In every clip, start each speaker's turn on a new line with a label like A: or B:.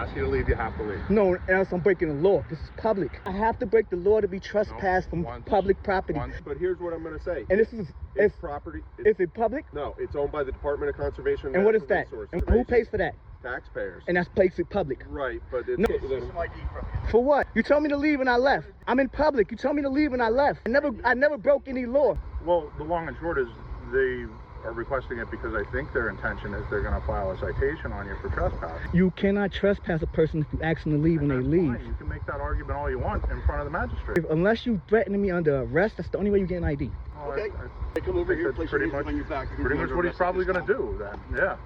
A: ask you to leave, you have to leave.
B: No, else I'm breaking the law. This is public. I have to break the law to be trespassed from public property.
A: But here's what I'm going to say.
B: And this is
A: it's property.
B: Is it public?
A: No, it's owned by the Department of Conservation.
B: And what is that? And who pays for that?
A: Taxpayers.
B: And that's placed in public.
A: Right, but it's
B: no. For what? You told me to leave and I left. I'm in public. You told me to leave and I left. I never broke any law.
C: Well, the long and short is they are requesting it because I think their intention is they're going to file a citation on you for trespass.
B: You cannot trespass a person if you ask them to leave and they leave.
C: Fine. You can make that argument all you want in front of the magistrate.
B: Unless you threaten me under arrest, that's the only way you get an ID.
C: Well,
A: okay. I come over here, place
C: pretty much
A: on your back.
C: Pretty much what he's probably going to do then. Yeah.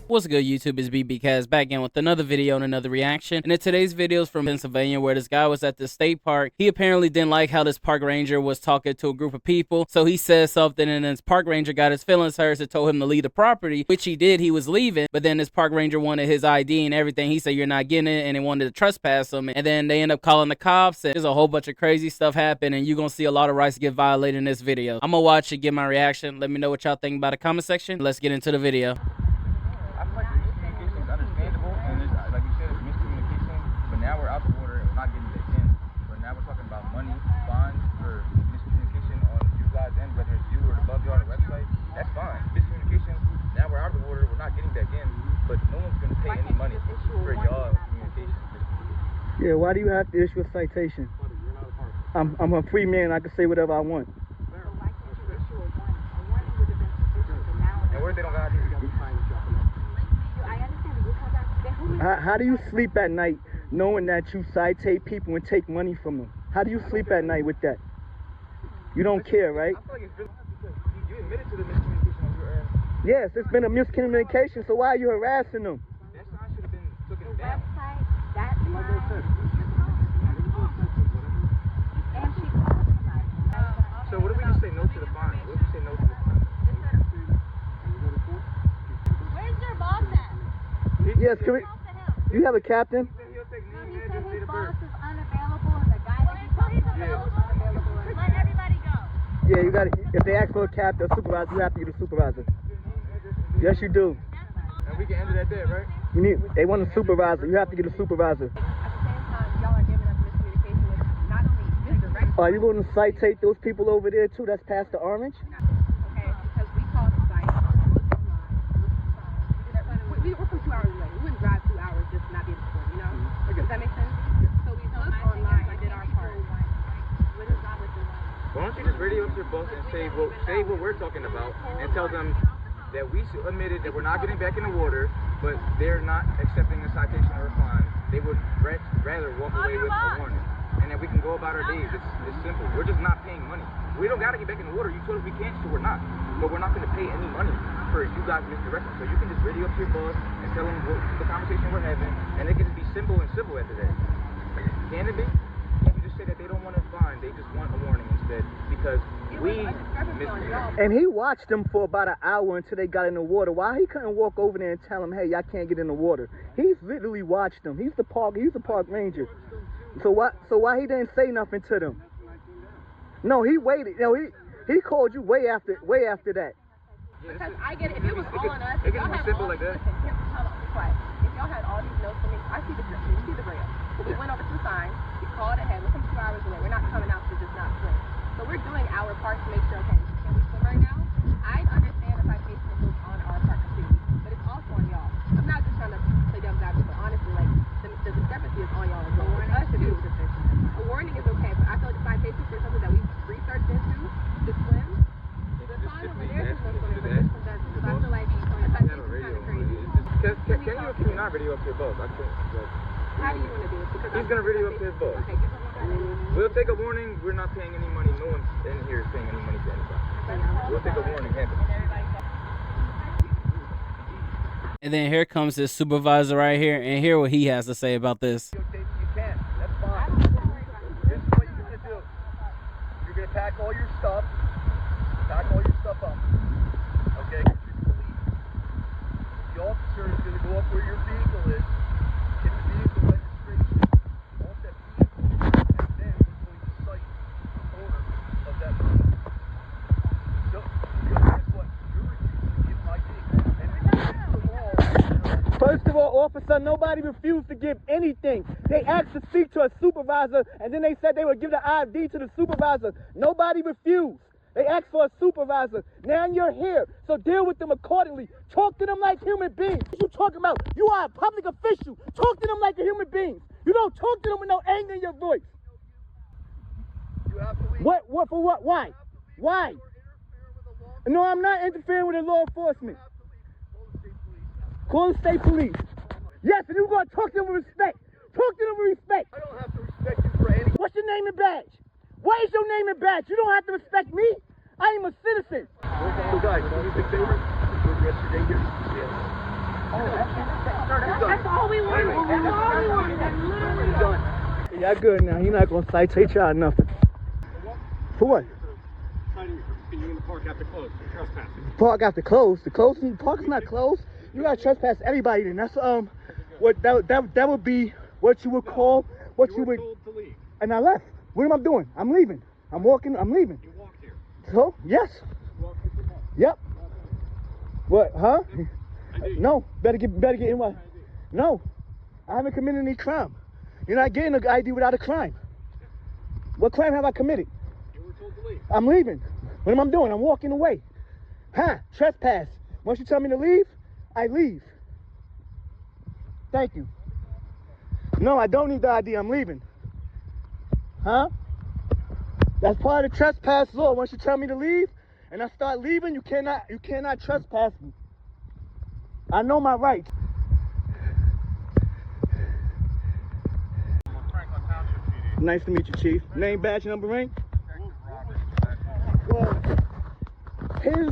D: What's good, YouTube? It's BBcast back in with another video and another reaction. And in today's video is from Pennsylvania, where this guy was at the state park. He apparently didn't like how this park ranger was talking to a group of people, so he said something, and then this park ranger got his feelings hurt and told him to leave the property, which he did. He was leaving, but then this park ranger wanted his ID and everything. He said you're not getting it, and they wanted to trespass him, and then they end up calling the cops, and there's a whole bunch of crazy stuff happen, and you're gonna see a lot of rights get violated in this video. I'm gonna watch it, give my reaction. Let me know what y'all think about the comment section. Let's get into the video.
E: Now we're out the water and we're not getting back in. But now we're talking about money, fines for miscommunication on you guys' end, whether it's you or the above yard website. That's fine. Miscommunication, now we're out of the water, we're not getting back in, but no one's going to pay any money for y'all communication.
B: Yeah, why do you have to issue a citation? I'm a free man, I can say whatever I want.
E: And what if they don't got it?
B: How do you sleep at night knowing that you citate people and take money from them? How do you sleep at night with that? You don't care, right?
E: I feel like it's really because you admitted to the miscommunication on your end.
B: Yes, it's been a miscommunication, so why are you harassing them?
E: That sign should have been taken down. So what if we just say no to the fine? What if we say no to the fine?
F: Where's your boss at?
B: Yes, can we? You have a captain?
F: He said his boss is unavailable and the guy that he's talking to is unavailable. Let everybody go.
B: Yeah, you got to. If they ask for a captain or supervisor, you have to get a supervisor. Yes, you do.
E: And we can end it at that, right?
B: You need. They want a supervisor. You have to get a supervisor.
F: At the same time, y'all are giving us miscommunication with not only this direction.
B: Are you going to citate those people over there too? That's past the orange.
F: Okay, because we called the site. We were from 2 hours away. We wouldn't drive 2 hours just to not be able to, you know? Does that make sense? So we looked online and did our part. What is wrong with this?
E: Why don't you just radio up to your boss and say what we're talking about and tell them that we admitted that we're not getting back in the water, but they're not accepting a citation or a fine. They would rather walk away with a warning. And then we can go about our days. It's simple. We're just not paying money. We don't got to get back in the water. You told us we can't, so we're not. But we're not going to pay any money for you guys misdirecting. So you can just radio up to your boss and tell them what the conversation we're having, and it can just be simple and civil after that. Can it be? You can just say that they don't want a fine, they just want a warning instead, because we misdirected.
B: And he watched them for about an hour until they got in the water. Why he couldn't walk over there and tell them, hey, y'all can't get in the water? He's literally watched them. He's the park ranger. So why he didn't say nothing to them? No, he waited. No, he called you way after that.
F: Because I get it. If it was all on us,
E: it can be simple like that.
F: Hold on, be quiet. If y'all had all these notes for me, I see the picture, you see the rail. But we went over to the sign, we called ahead, we're from 2 hours away. We're not coming out to just not swim. So we're doing our part to make sure, okay, can we swim right now? I understand the citation goes on our part completely, but it's also on y'all. I'm not just trying to play devil's advocate, but honestly, like, the discrepancy is on y'all as well. For us to do a warning is okay, but I feel like the citation for something that we've researched into to swim.
E: Can you or can you not radio up to your boss? I can't.
F: How do you want to do it? Because
E: he's going to radio up to his boss.
F: Okay, give him a warning.
E: We'll take a warning. We're not paying any money. No one in here is paying any money to anybody. We'll take a warning.
D: And then here comes this supervisor right here, and hear what he has to say about this.
B: You can. That's fine. This is what you're going to do. You're going to pack all your stuff. Pack all your stuff up. Okay? The officer is going to go up where your vehicle is, get the vehicle registration, off that vehicle, and then we're going to cite First of all, officer, nobody refused to give anything. They asked to speak to a supervisor, and then they said they would give the ID to the supervisor. Nobody refused. They asked for a supervisor. Now you're here, so deal with them accordingly. Talk to them like human beings. What you talking about? You are a public official. Talk to them like a human being. You don't talk to them with no anger in your voice.
A: You have to leave.
B: What for what? Why? Why? No, I'm not interfering with the law enforcement. Call the state police. Yes, and you're going to talk to them with respect. Talk to them with respect.
A: I don't have to respect you for anything.
B: What's your name and badge? What is your name and badge? You don't have to respect me. I am a citizen.
A: So guys, do me a big favor. Enjoy the rest of your day here.
F: That's all we want. That's all we want. That's literally
A: Done.
B: Y'all good now. You're not going to citate y'all nothing. For what?
G: You in the park after close. You're trespassing.
B: Park after closed. The park is not closed. You got to trespass everybody then. That's what that would be what you would call what you would.
G: Told to leave.
B: And I left. What am I doing? I'm leaving. I'm walking. I'm leaving.
G: You walked here.
B: So yes.
G: You walked here from home.
B: Yep. What? Huh?
G: ID.
B: No. Better get in what? No. I haven't committed any crime. You're not getting an ID without a crime. What crime have I committed?
G: You were told to leave.
B: I'm leaving. What am I doing? I'm walking away. Huh? Trespass. Once you tell me to leave, I leave. Thank you. No, I don't need the ID. I'm leaving. Huh? That's part of the trespass law. Once you tell me to leave and I start leaving, you cannot trespass me. I know my rights.
C: Franklin Township PD.
B: Nice to meet you, Chief. Name, badge, number, rank? Well, his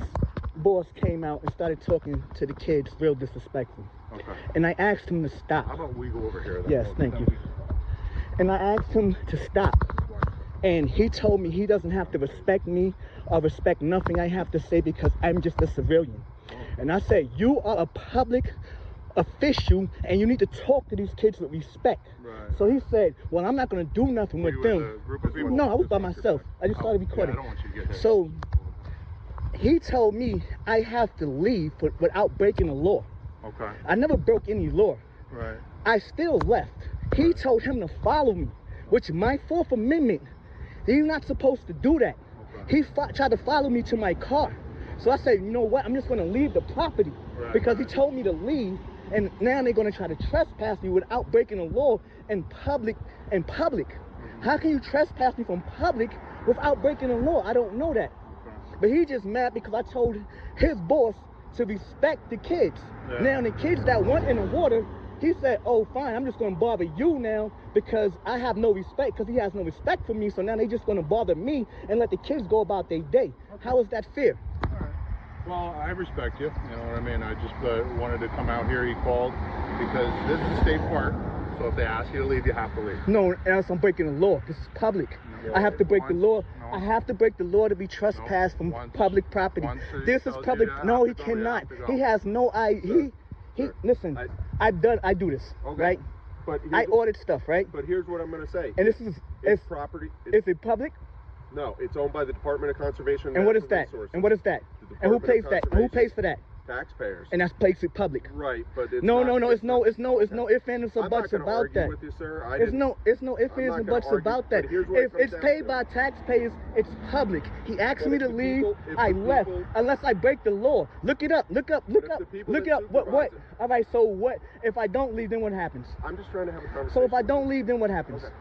B: boss came out and started talking to the kids real disrespectful.
C: Okay.
B: And I asked him to stop.
C: How about we go over here then?
B: Yes, thank you. And I asked him to stop. And he told me he doesn't have to respect me or respect nothing I have to say because I'm just a civilian. And I said, you are a public official and you need to talk to these kids with respect.
C: Right.
B: So he said, well, I'm not going to do nothing with
C: Were you
B: them.
C: with a group of people?
B: No, I was by myself. I just started recording.
C: Yeah, I don't want you to get hit.
B: So he told me I have to leave without breaking the law.
C: Okay.
B: I never broke any law.
C: Right.
B: I still left. He told him to follow me, which my Fourth Amendment, he's not supposed to do that.
C: Okay.
B: He tried to follow me to my car. So I said, you know what? I'm just going to leave the property because he told me to leave. And now they're going to try to trespass me without breaking the law in public. How can you trespass me from public without breaking the law? I don't know that. But he just mad because I told his boss to respect the kids.
C: Yeah.
B: Now the kids that went in the water, he said, oh fine, I'm just going to bother you now because I have no respect, because he has no respect for me. So now they just going to bother me and let the kids go about their day. Okay. How is that fair?
C: All right. Well, I respect you. You know what I mean? I just wanted to come out here. He called because this is a state park. So if they ask you to leave, you have to leave.
B: No, else I'm breaking the law. This is public.
C: No,
B: I have to break the law.
C: No.
B: I have to break the law to be trespassed from public property. This is public. No, he cannot. He has no listen. I do this,
A: Okay.
B: right?
A: But
B: I ordered stuff, right?
A: But here's what I'm going to say.
B: And this is
A: It's property.
B: Is it public?
A: No, it's owned by the Department of Conservation
B: And what is
A: Natural
B: that?
A: Resources.
B: And what is that?
A: The
B: And who
A: Department
B: pays
A: of
B: that? And who pays
A: Conservation.
B: for that?
A: Taxpayers.
B: And that's placed it public.
A: Right, but it's
B: No,
A: not,
B: it's no ifs, ands, or
A: I'm
B: buts
A: not gonna
B: about
A: argue
B: that.
A: with you, sir.
B: It's no ifs,
A: I'm
B: ands,
A: not
B: and
A: gonna
B: buts
A: argue,
B: about that.
A: but here's what it
B: If
A: comes
B: it's
A: down
B: paid
A: to.
B: by taxpayers, it's public. He asked
A: But
B: me
A: if
B: to
A: the
B: leave.
A: people- if
B: I
A: the
B: left.
A: people-
B: Unless I break the law. Look it up. Look
A: if the people
B: it
A: that
B: up. What?
A: supervise it-
B: All right. So what? If I don't leave, then what happens?
A: I'm just trying to have a conversation.
B: So if I don't leave, then what happens?
A: Okay.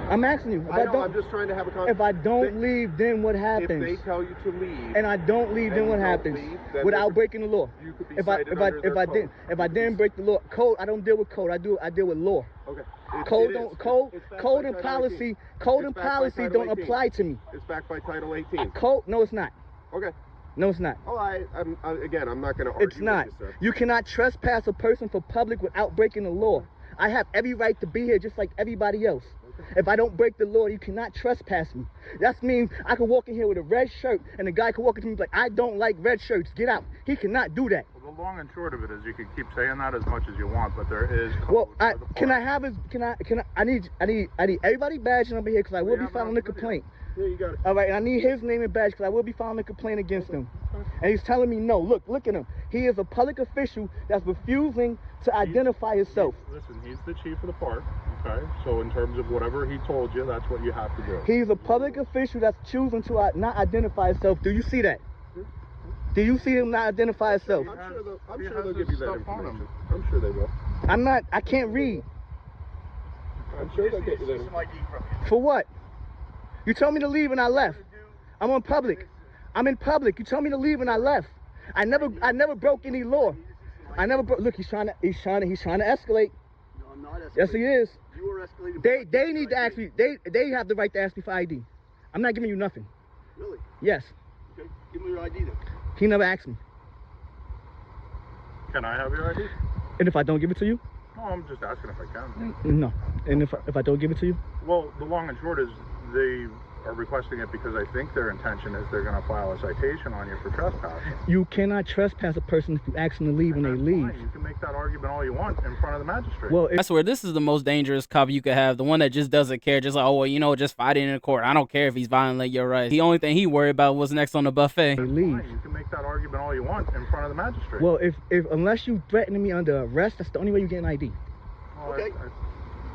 B: I'm asking you. If
A: I
B: I
A: know,
B: don't,
A: I'm just trying to have a conversation.
B: if I don't leave, then what
A: If
B: happens?
A: they tell you to leave,
B: And I don't leave, then
A: and
B: what
A: you don't
B: happens?
A: leave, then
B: Without
A: there's a-
B: breaking the law.
A: you could be
B: If
A: cited under their code.
B: I didn't break the law, code, I don't deal with code. I deal with law.
A: Okay.
B: Code
A: It
B: don't
A: is.
B: code
A: It's backed
B: code
A: by
B: and
A: Title
B: policy
A: 18.
B: code
A: It's
B: and
A: backed by
B: policy
A: Title
B: don't
A: 18.
B: apply to me.
A: It's backed by Title 18.
B: Code? No, it's not.
A: Okay.
B: No, it's not.
A: Oh, again, I'm not going to argue
B: It's not.
A: with you, sir.
B: You cannot trespass a person for public without breaking the law. I have every right to be here just like everybody else. If I don't break the law, you cannot trespass me. That means I could walk in here with a red shirt and the guy could walk into me like, I don't like red shirts. Get out. He cannot do that.
C: Well, The long and short of it is you can keep saying that as much as you want, but there is code
B: Well,
C: for the
B: can I
C: park.
B: have his? I need everybody badge number here because I will be filing a complaint.
A: Yeah, you got it.
B: All right, and I need his name and badge because I will be filing a complaint against him. And he's telling me no. Look at him. He is a public official that's refusing to identify himself.
C: Listen, he's the chief of the park, okay? So in terms of whatever he told you, that's what you have to do.
B: He's a public official that's choosing to not identify himself. Do you see that? Do you see him not identify himself?
A: I'm
C: He
A: sure
C: has
A: they'll
C: his
A: give you that
C: stuff on
A: information.
C: him.
A: I'm sure they will.
B: I can't read.
A: I'm sure they'll get you that
E: Some
A: information.
E: ID from you.
B: For what? You told me to leave and I left. I'm on public. I'm in public. You told me to leave and I left. I never broke any law. I never broke. Look, he's trying to escalate.
H: No, I'm not escalating.
B: Yes, he is.
H: You are escalating.
B: They need to ask me. They have the right to ask me for ID. I'm not giving you nothing.
H: Really?
B: Yes.
H: Okay. Give me your ID then.
B: He never asked me.
C: Can I have your ID?
B: And if I don't give it to you,
C: No, I'm just asking if I can.
B: no. And if I don't give it to you,
C: Well, the long and short is they are requesting it because I think their intention is they're going to file a citation on you for trespassing.
B: you cannot trespass a person if you ask them to leave when they
C: That's
B: leave.
C: fine. You can make that argument all you want in front of the magistrate.
B: Well,
D: I swear, this is the most dangerous cop you could have. The one that just doesn't care. Just like, oh, well, you know, just fight it in the court. I don't care if he's violating your rights. The only thing he worried about was next on the buffet.
B: they
C: That's
B: leave.
C: fine. You can make that argument all you want in front of the magistrate.
B: Well, if unless you threaten me under arrest, that's the only way you get an ID.
C: Well,
H: Okay.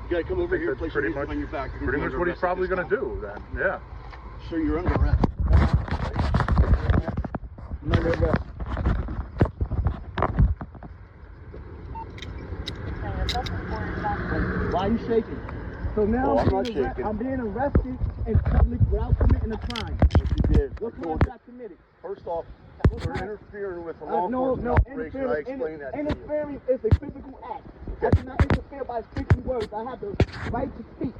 H: You gotta come over
C: think
H: here,
C: that's
H: place your
C: pretty
H: hands
C: much-
H: on your back. You're
C: pretty
H: gonna
C: much
H: be
C: what
H: under
C: he's probably
H: arrest
C: going
H: at
C: to
H: this
C: do then. Yeah.
H: time. So you're under arrest.
B: I'm under arrest. Why are you shaking? So now
H: Oh, I'm not shaking.
B: I'm being arrested in public without committing a crime.
H: What you did.
B: What
H: I
B: crime
H: told
B: did
H: you.
B: I committed?
H: First off, you're interfering with a
B: No,
H: law enforcement
B: no,
H: operation. I explained that to you.
B: interfering is a physical act. I cannot interfere by speaking words. I have the right to speech.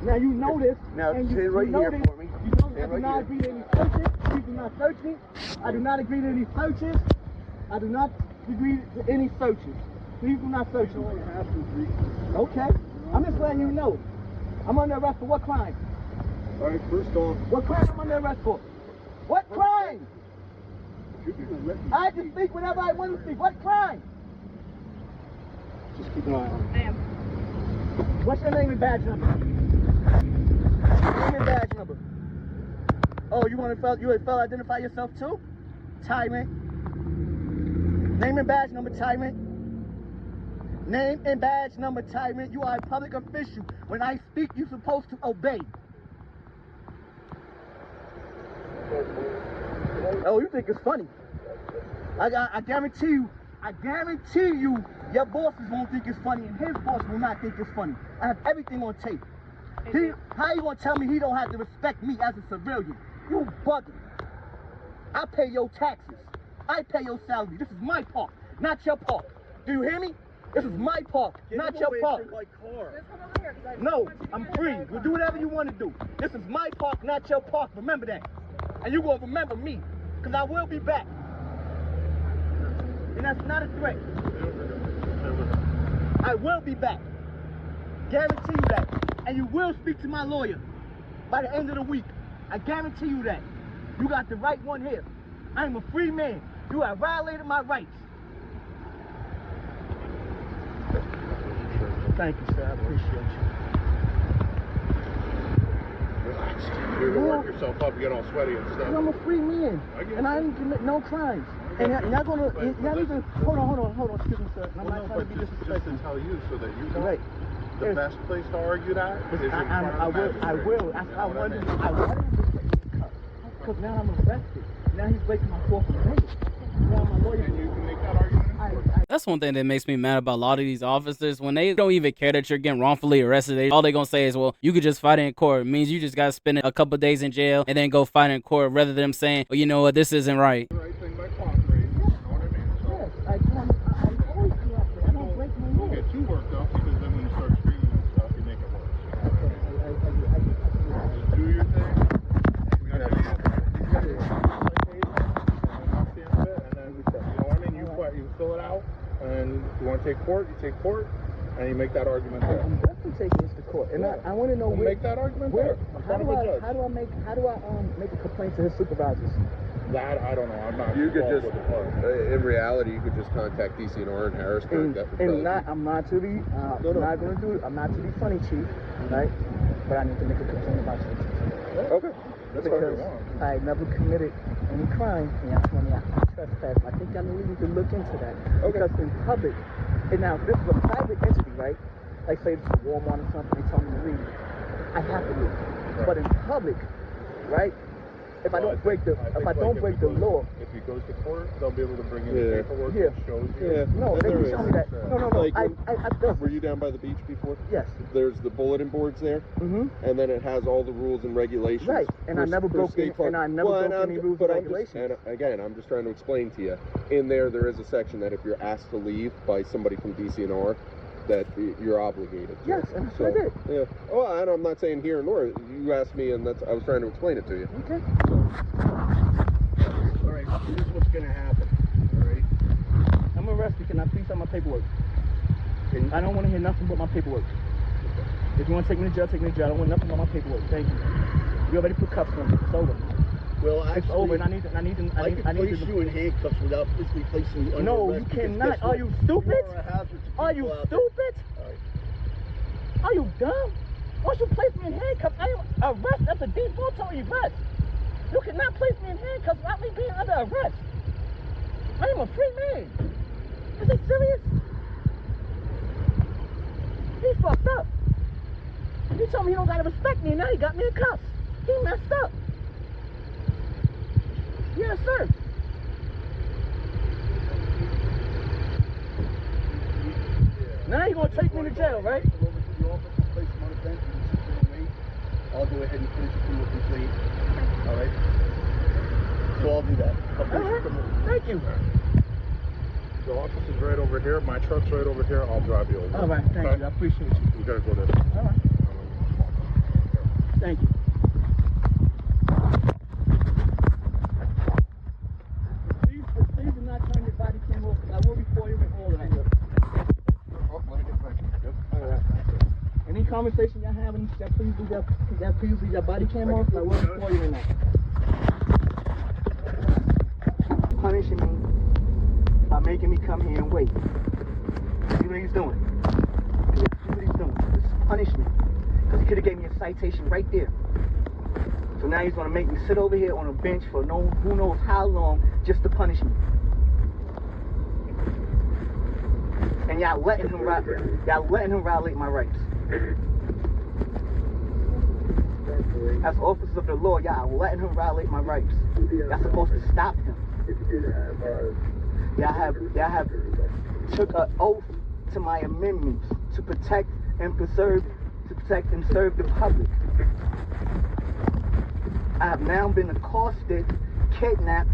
B: Now you know this.
H: Now,
B: and you,
H: stand right
B: you know
H: here
B: this.
H: for me.
B: You know I
H: Stand
B: do
H: right
B: not
H: here.
B: agree to any searches. Please do not search me. I do not agree to any searches. I do not agree to any searches. Please do not search me. Okay. I'm just letting you know. I'm under arrest for what crime?
A: All right, first off,
B: What crime am I under arrest for? What crime? I can speak whenever I want to speak. What crime?
A: just keep an eye on it.
B: What's your name and badge number? Name and badge number. Oh, you want to you a fellow identify yourself too? Tyrant. Name and badge number, tyrant. Name and badge number, tyrant. You are a public official. When I speak, you're supposed to obey. Oh, you think it's funny? I guarantee you, your bosses won't think it's funny, and his boss will not think it's funny. I have everything on tape. How you gonna tell me he don't have to respect me as a civilian? You bugging. I pay your taxes. I pay your salary. This is my park, not your park. Do you hear me? This is my park, not your park. No, I'm free. We'll do whatever you want to do. This is my park, not your park. Remember that. And you're going to remember me, because I will be back. And that's not a threat. I will be back. Guarantee you that. And you will speak to my lawyer by the end of the week. I guarantee you that. You got the right one here. I am a free man. You have violated my rights. Thank you, sir. I appreciate
C: Relax. You're going to work yourself up, you get all sweaty and
B: you.
C: stuff.
B: I'm a free man,
C: I get
B: and I
C: you.
B: didn't commit no crimes. And y'all gonna, y'all need to, hold on, excuse me, sir. I'm not trying to be
C: just
B: disrespectful.
C: to tell you so that you know
B: Right.
C: the
B: Yes.
C: best place to argue that is in front
B: I
C: of the
B: will.
C: magistrate.
B: I wanted him to take me cut. Because now I'm arrested. Now he's breaking my Fourth Amendment. Now my lawyer.
C: And you can make that argument in court.
D: That's one thing that makes me mad about a lot of these officers. When they don't even care that you're getting wrongfully arrested, all they're going to say is, well, you could just fight in court. It means you just got to spend a couple days in jail and then go fight in court, rather than them saying, well, you know what, this isn't right.
C: The right thing by cooperating. You know what I mean? So
B: Yes, I always do that. I don't break my
C: don't
B: law.
C: get too worked up because then when you start screaming and stuff, you make it worse. You know what I mean? Just do your thing. We got to you fill it out, and if you want to take court, you take court, and you make that argument there.
B: I'm definitely taking this to court, and I want to know
C: We'll
B: where.
C: make that argument
B: Where?
C: there in
B: How
C: front
B: do
C: of a
B: I
C: judge.
B: make a complaint to his supervisors?
C: That, I don't know. I'm not
A: You could
C: involved
A: just,
C: with the park.
A: in reality, you could just contact DCNR in Harrisburg.
B: I'm not to be, not going to do it. I'm not to be funny, Chief, right? But I need to make a complaint about you.
A: Okay. That's what
B: Because I never committed any crime, and y'all told me I trespassed. I think y'all need to look into that.
A: Okay.
B: Because in public, and now this is a private entity, right? Like say it's a Walmart or something, they tell me to leave. I have to leave.
C: Right.
B: But in public, right? If I don't break the law.
C: If he goes to court, they'll be able to bring in the paperwork
B: Yeah.
C: that shows you.
A: Yeah.
B: No, they can show me that. No.
A: Like
B: I
A: were you down by the beach before?
B: Yes.
A: There's the bulletin boards there,
B: Mm-hmm.
A: and then it has all the rules and regulations.
B: Right. And I never broke any.
A: State
B: And I never broke any rules and regulations.
A: And again, I'm just trying to explain to you. In there is a section that if you're asked to leave by somebody from DCNR, that you're obligated to.
B: Yes, and that's what I did.
A: Yeah. Oh, and I'm not saying here nor. You asked me, and I was trying to explain it to you.
B: Okay.
H: All right, here's what's going to happen. All right.
B: I'm arrested. Can I please have my paperwork? I don't want to hear nothing but my paperwork. If you want to take me to jail, take me to jail. I don't want nothing but my paperwork. Thank you. You already put cuffs on me. It's over.
H: Well,
B: It's over, and I need
H: can place you in handcuffs without physically placing you under
B: No,
H: arrest.
B: you
H: because
B: cannot.
H: guess
B: Are
H: what?
B: you stupid?
H: You are a hazard to
B: Are you
H: people out there.
B: stupid?
H: All right.
B: Are you dumb? Once you place me in handcuffs, I am arrested. That's a default arrest. You cannot place me in handcuffs without me being under arrest. I am a free man. Is he serious? He fucked up. He told me he don't gotta respect me, and now he got me in cuffs. He messed up. Yes, sir. Now you gonna take me to jail, right?
H: I'll go ahead and finish the criminal complaint. All right. So I'll do that. I'll finish the criminal.
B: Thank you.
C: The office is right over here. My truck's right over here. I'll drive you over.
B: All right, thank you. I appreciate you.
C: You gotta go there.
B: All right. Thank you. Please do not turn your body cam off. I will record you with all of that. All right. Any conversation y'all having, please leave your body cam off. I will record you in that. Punishing me by making me come here and wait. See what he's doing? See what he's doing? This is punishment. Because he could have gave me a citation right there. So now he's going to make me sit over here on a bench for who knows how long just to punish me. And y'all letting him violate my rights. As officers of the law, y'all letting him violate my rights. Y'all supposed to stop him. Y'all have took an oath to my amendments to protect and serve the public. I have now been accosted, kidnapped,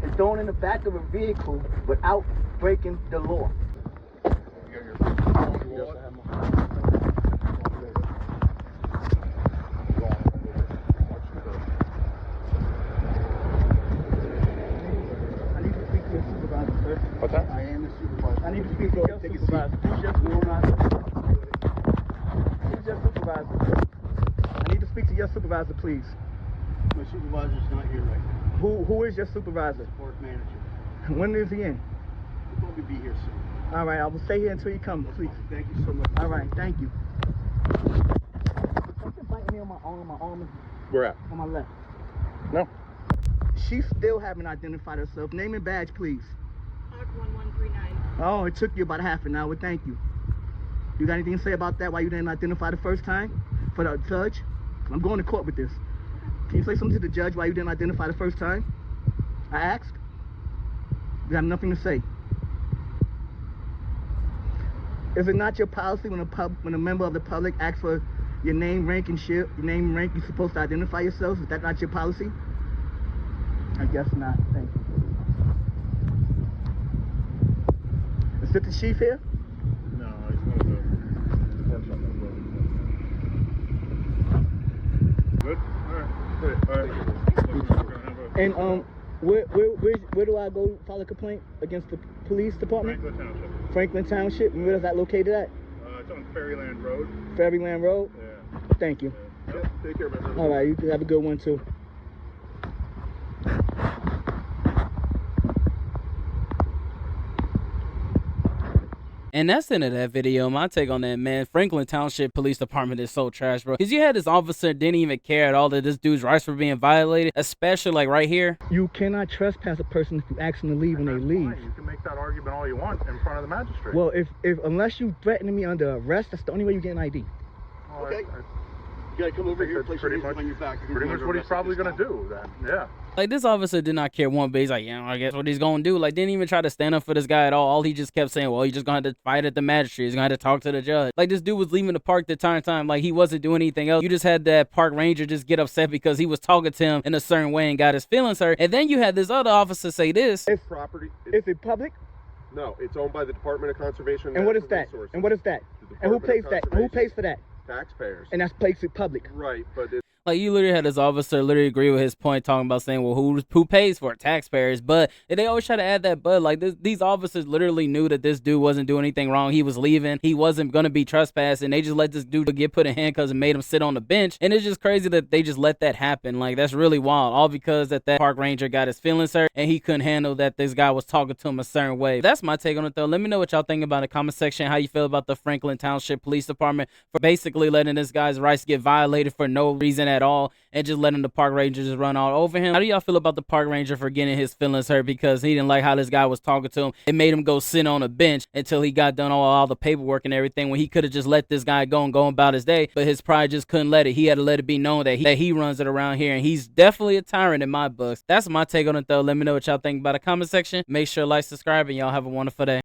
B: and thrown in the back of a vehicle without breaking the law.
C: What's that?
H: I am the supervisor.
B: I need to speak to your supervisor. Who's your supervisor? Who's your supervisor? I need to speak to your supervisor, please.
H: My supervisor's not here right now.
B: Who is your supervisor?
H: Park manager.
B: When is he in?
H: He'll probably be here soon.
B: All right, I will stay here until you come, please.
H: Thank you so much.
B: All right, thank you. Something biting me on my arm is
A: Where at?
B: on my left.
C: No.
B: She still haven't identified herself. Name and badge, please.
F: Park 1139.
B: Oh, it took you about half an hour. Thank you. You got anything to say about that? Why you didn't identify the first time? For the judge? I'm going to court with this. Can you say something to the judge why you didn't identify the first time? I asked. You have nothing to say. Is it not your policy when a member of the public asks for your name, rank, and shit, your name and rank, you're supposed to identify yourself? Is that not your policy? I guess not. Thank you. Is it the chief here?
C: No, he's one of the works on that road. Good? All right.
B: And where do I go file a complaint against the police department?
C: Franklin Township.
B: Franklin Township. And where is that located at?
C: It's on Ferryland Road.
B: Ferryland Road.
C: Yeah.
B: Thank you.
C: Yep. Take care, man.
B: All right, you have a good one too.
D: And that's the end of that video. My take on that, man. Franklin Township Police Department is so trash, bro. Because you had this officer didn't even care at all that this dude's rights were being violated, especially like right here.
B: You cannot trespass a person if you ask them to leave when they leave.
C: Fine. You can make that argument all you want in front of the magistrate.
B: Well, if unless you threaten me under arrest, that's the only way you get an ID.
C: Well,
H: Okay. You gotta come over here, place your hands behind your back.
C: Pretty much what he's probably gonna do then. Yeah.
D: Like, this officer did not care one bit. He's like, yeah, I guess what he's gonna do. Like, didn't even try to stand up for this guy at all. All he just kept saying, well, he's just gonna have to fight at the magistrate. He's gonna have to talk to the judge. Like, this dude was leaving the park the entire time. Like, he wasn't doing anything else. You just had that park ranger just get upset because he was talking to him in a certain way and got his feelings hurt. And then you had this other officer say this.
A: It's property.
B: Is it public?
A: No, it's owned by the Department of Conservation.
B: And what is
A: Natural
B: that?
A: Resources.
B: And what is that?
A: The
B: And who
A: Department
B: pays
A: of
B: that? And who pays
A: Conservation.
B: for that?
A: Taxpayers.
B: And that's placed it public.
A: Right, but it's
D: Like, you literally had this officer literally agree with his point, talking about saying, well, who pays for it? Taxpayers. But they always try to add that but. Like, these officers literally knew that this dude wasn't doing anything wrong. He was leaving. He wasn't going to be trespassed. And they just let this dude get put in handcuffs and made him sit on the bench. And it's just crazy that they just let that happen. Like, that's really wild. All because that park ranger got his feelings hurt and he couldn't handle that this guy was talking to him a certain way. That's my take on it, though. Let me know what y'all think about in the comment section. How you feel about the Franklin Township Police Department for basically letting this guy's rights get violated for no reason at all and just letting the park ranger just run all over him. How do y'all feel about the park ranger for getting his feelings hurt because he didn't like how this guy was talking to him? It made him go sit on a bench until he got done all the paperwork and everything, when he could have just let this guy go and go about his day, but his pride just couldn't let it. He had to let it be known that he runs it around here, and he's definitely a tyrant in my books. That's my take on it, though. Let me know what y'all think about in the comment section. Make sure to like, subscribe, and y'all have a wonderful day.